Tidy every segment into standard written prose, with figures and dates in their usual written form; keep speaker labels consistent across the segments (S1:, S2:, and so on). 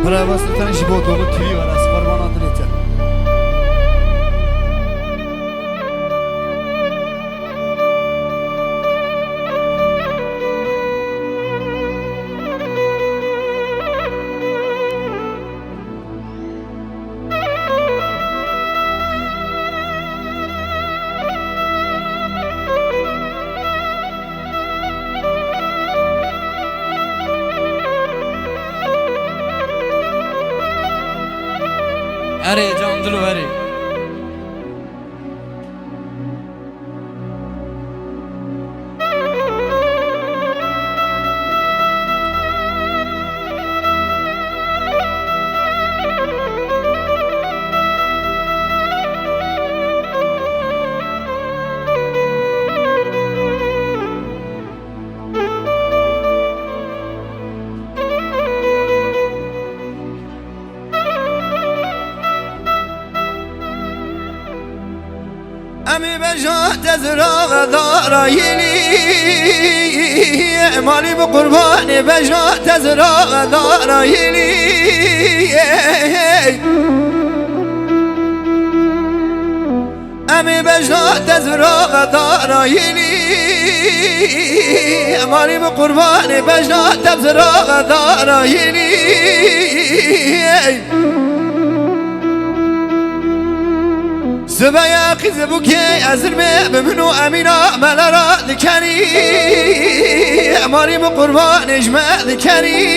S1: برای واسطه جیبو دوغ تیوی و از قربان دلیته اره جان دلو اره امی بجات از راه دارایلی مالی به قربانی بجات از راه دارایلی امی بجات از راه دارایلی مالی به قربانی بجات از راه دارایلی زبايا قزبوكي أزرمي بمنو أمينة ملارا ذكري أماري بقربان إجماع ذكري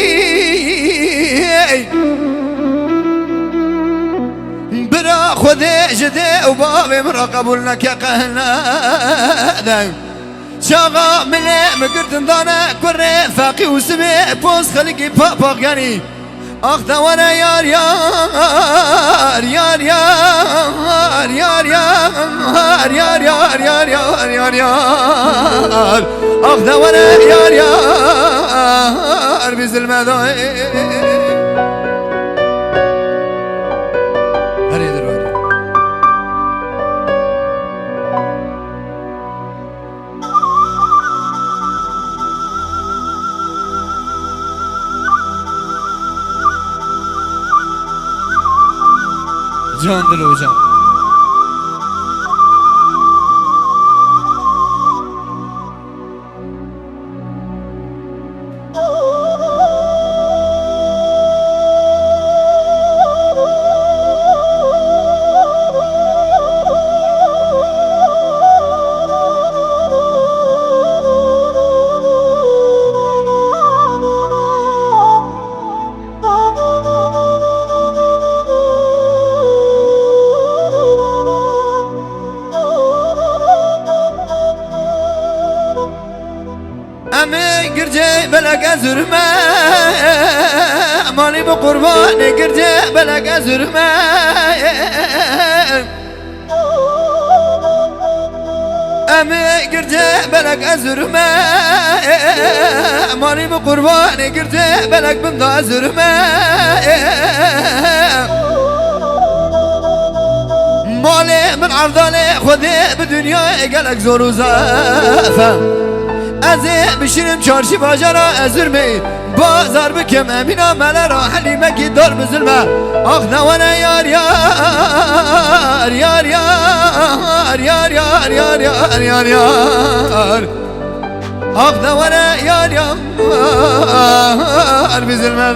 S1: برا خذي جدي وبابي مرا قبولنا كقهنا شاغا ملي مقرد ندانا كوري فاقي وسمي بوس خلقي بابا غاني أخذ وانا يار يار يار يار يار يار يار يار يار يار يار يار أخذ وانا يار يار بزل مداي جان دلو جان أمي قرجي بلق أزرما مالي بقرباني قرجي بلق أزرما أمي قرجي بلق أزرما مالي بقرباني قرجي بلق بنت أزرما مالي من عرضالي خذي بدنيا قلق زور وزافة ازه بشیرم چارشی باجرا ازرمی بازار بکم امینا ملرا حلیمه کی دار بزلمه آخ نوانه یار یار یار یار یار یار یار یار یار یار آخ نوانه یار یار بزلمه